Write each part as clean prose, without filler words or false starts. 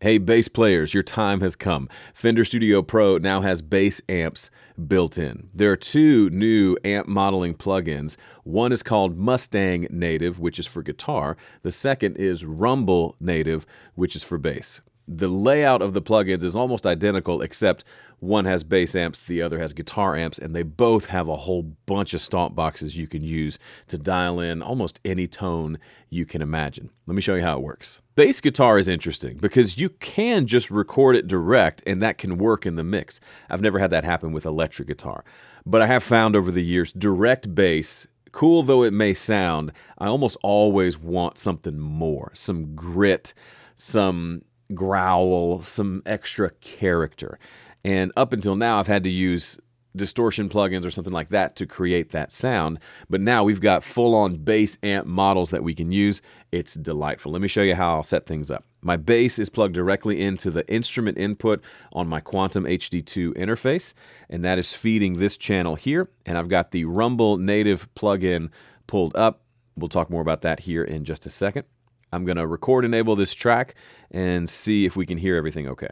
Hey bass players, your time has come. Fender Studio Pro now has bass amps built in. There are two new amp modeling plugins. One is called Mustang Native, which is for guitar. The second is Rumble Native, which is for bass. The layout of the plugins is almost identical, except one has bass amps, the other has guitar amps, and they both have a whole bunch of stomp boxes you can use to dial in almost any tone you can imagine. Let me show you how it works. Bass guitar is interesting because you can just record it direct and that can work in the mix. I've never had that happen with electric guitar, but I have found over the years direct bass, cool though it may sound, I almost always want something more, some grit, some growl, some extra character. And up until now, I've had to use distortion plugins or something like that to create that sound. But now we've got full-on bass amp models that we can use. It's delightful. Let me show you how I'll set things up. My bass is plugged directly into the instrument input on my Quantum HD2 interface, and that is feeding this channel here. And I've got the Rumble Native plugin pulled up. We'll talk more about that here in just a second. I'm going to record enable this track and see if we can hear everything okay.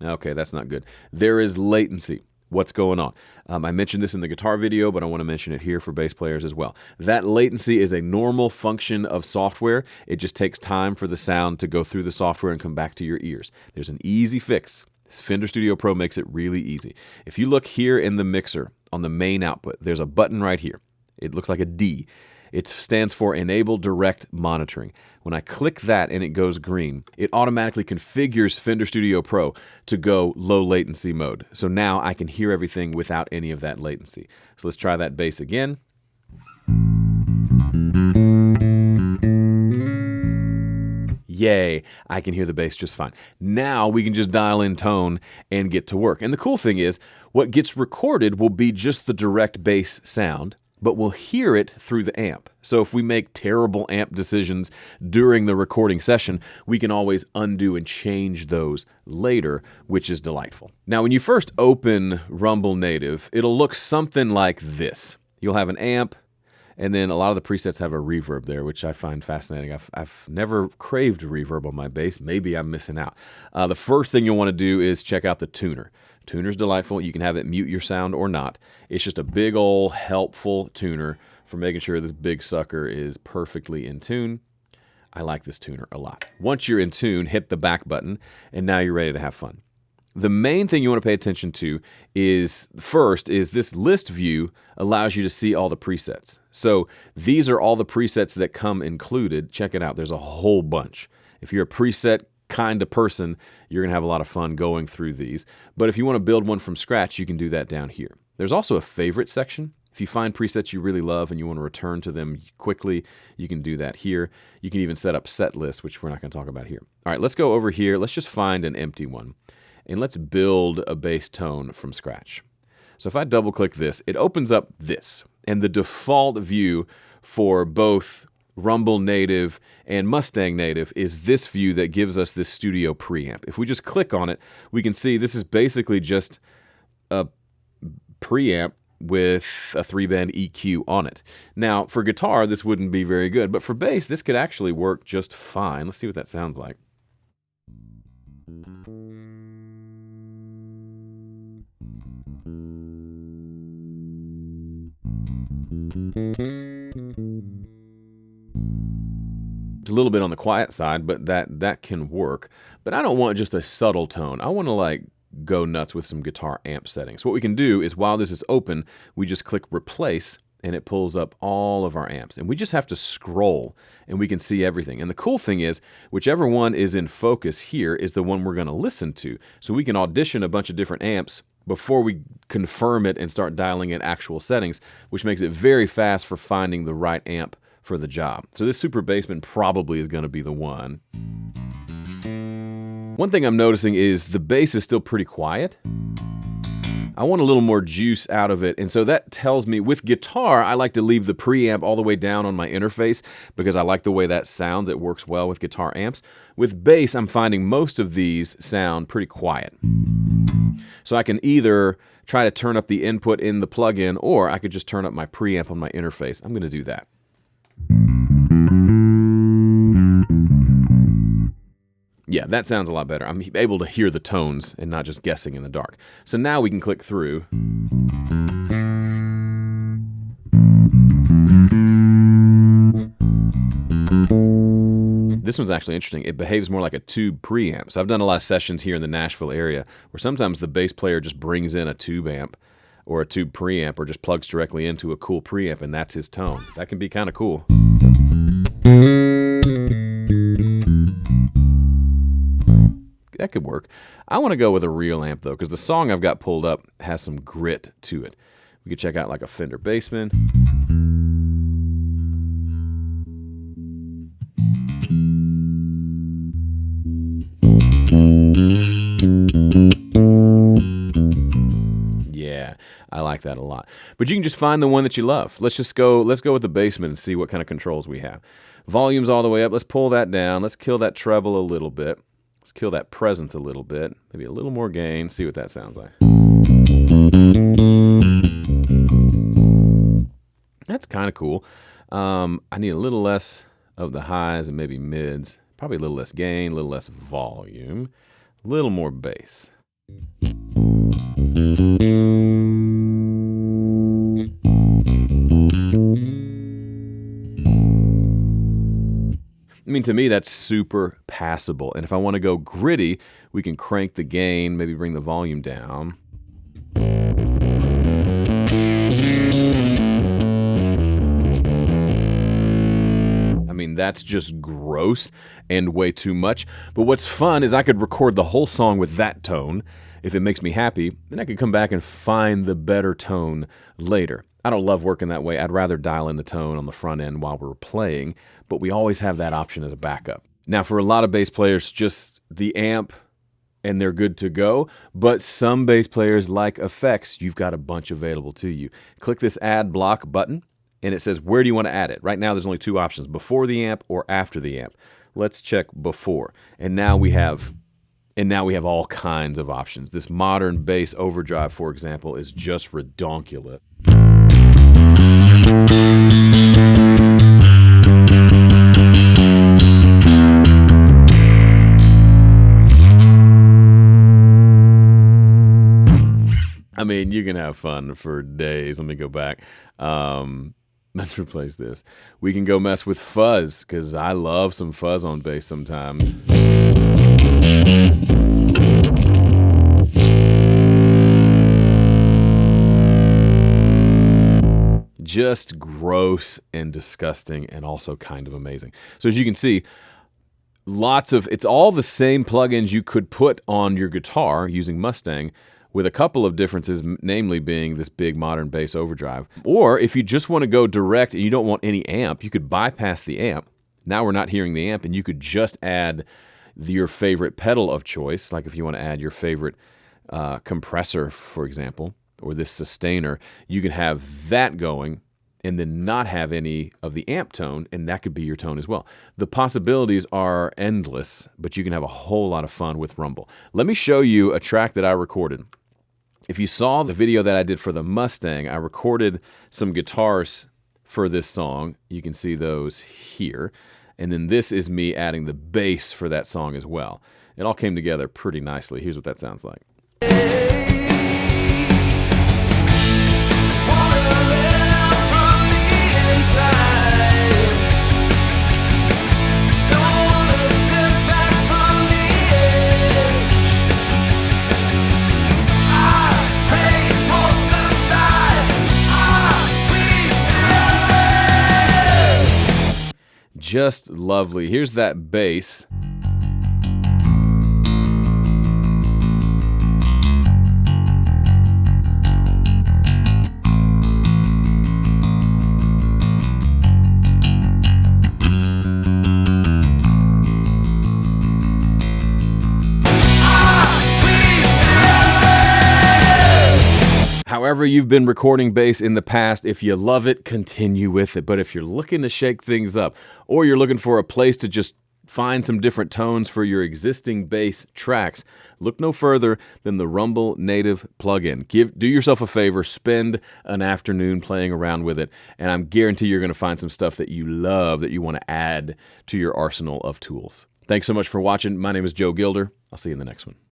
Okay, that's not good. There is latency. What's going on? I mentioned this in the guitar video, but I want to mention it here for bass players as well. That latency is a normal function of software. It just takes time for the sound to go through the software and come back to your ears. There's an easy fix. Fender Studio Pro makes it really easy. If you look here in the mixer on the main output, there's a button right here. It looks like a D. It stands for Enable Direct Monitoring. When I click that and it goes green, it automatically configures Fender Studio Pro to go low latency mode. So now I can hear everything without any of that latency. So let's try that bass again. Yay, I can hear the bass just fine. Now we can just dial in tone and get to work. And the cool thing is, what gets recorded will be just the direct bass sound, but we'll hear it through the amp. So if we make terrible amp decisions during the recording session, we can always undo and change those later, which is delightful. Now, when you first open Rumble Native, it'll look something like this. You'll have an amp, and then a lot of the presets have a reverb there, which I find fascinating. I've never craved reverb on my bass. Maybe I'm missing out. The first thing you'll want to do is check out the tuner. Tuner's delightful. You can have it mute your sound or not. It's just a big old helpful tuner for making sure this big sucker is perfectly in tune. I like this tuner a lot. Once you're in tune, hit the back button, and now you're ready to have fun. The main thing you want to pay attention to is, first, is this list view allows you to see all the presets. So these are all the presets that come included. Check it out. There's a whole bunch. If you're a preset kind of person, you're going to have a lot of fun going through these. But if you want to build one from scratch, you can do that down here. There's also a favorite section. If you find presets you really love and you want to return to them quickly, you can do that here. You can even set up set lists, which we're not going to talk about here. All right, let's go over here. Let's just find an empty one. And let's build a bass tone from scratch. So if I double click this, it opens up this. And the default view for both Rumble Native and Mustang Native is this view that gives us this studio preamp. If we just click on it, we can see this is basically just a preamp with a 3-band EQ on it. Now, for guitar, this wouldn't be very good, but for bass, this could actually work just fine. Let's see what that sounds like. It's a little bit on the quiet side, but that can work. But I don't want just a subtle tone. I want to like go nuts with some guitar amp settings. What we can do is while this is open, we just click replace and it pulls up all of our amps. And we just have to scroll and we can see everything. And the cool thing is, whichever one is in focus here is the one we're going to listen to. So we can audition a bunch of different amps before we confirm it and start dialing in actual settings, which makes it very fast for finding the right amp for the job. So this Super Bassman probably is going to be the one. One thing I'm noticing is the bass is still pretty quiet. I want a little more juice out of it, and so that tells me with guitar, I like to leave the preamp all the way down on my interface because I like the way that sounds. It works well with guitar amps. With bass, I'm finding most of these sound pretty quiet. So I can either try to turn up the input in the plugin, or I could just turn up my preamp on my interface. I'm going to do that. Yeah, that sounds a lot better. I'm able to hear the tones and not just guessing in the dark. So now we can click through. This one's actually interesting. It behaves more like a tube preamp. So I've done a lot of sessions here in the Nashville area where sometimes the bass player just brings in a tube amp or a tube preamp or just plugs directly into a cool preamp, and that's his tone. That can be kind of cool. That could work. I want to go with a real amp though, because the song I've got pulled up has some grit to it. We could check out like a Fender Bassman. Yeah, I like that a lot. But you can just find the one that you love. Let's go with the Bassman and see what kind of controls we have. Volume's all the way up. Let's pull that down. Let's kill that treble a little bit. Let's kill that presence a little bit. Maybe a little more gain. See what that sounds like. That's kind of cool. I need a little less of the highs and maybe mids. Probably a little less gain, a little less volume, a little more bass. I mean, to me, that's super passable. And if I want to go gritty, we can crank the gain, maybe bring the volume down. I mean, that's just gross and way too much. But what's fun is I could record the whole song with that tone. If it makes me happy, then I could come back and find the better tone later. I don't love working that way. I'd rather dial in the tone on the front end while we're playing, but we always have that option as a backup. Now, for a lot of bass players, just the amp and they're good to go, but some bass players like effects, you've got a bunch available to you. Click this Add Block button, and it says, where do you want to add it? Right now, there's only two options, before the amp or after the amp. Let's check before. And now we have all kinds of options. This modern bass overdrive, for example, is just redonkulous. I mean, you can have fun for days. Let me go back. Let's replace this. We can go mess with fuzz, because I love some fuzz on bass sometimes. Just gross and disgusting and also kind of amazing. So as you can see, it's all the same plugins you could put on your guitar using Mustang, with a couple of differences, namely being this big modern bass overdrive. Or if you just want to go direct and you don't want any amp, you could bypass the amp. Now we're not hearing the amp, and you could just add your favorite pedal of choice, like if you want to add your favorite compressor, for example, or this sustainer, you can have that going and then not have any of the amp tone, and that could be your tone as well. The possibilities are endless, but you can have a whole lot of fun with Rumble. Let me show you a track that I recorded. If you saw the video that I did for the Mustang, I recorded some guitars for this song. You can see those here. And then this is me adding the bass for that song as well. It all came together pretty nicely. Here's what that sounds like. Just lovely. Here's that bass. However you've been recording bass in the past, if you love it, continue with it. But if you're looking to shake things up, or you're looking for a place to just find some different tones for your existing bass tracks, look no further than the Rumble Native plugin. Do yourself a favor, spend an afternoon playing around with it, and I'm guarantee you're going to find some stuff that you love that you want to add to your arsenal of tools. Thanks so much for watching. My name is Joe Gilder. I'll see you in the next one.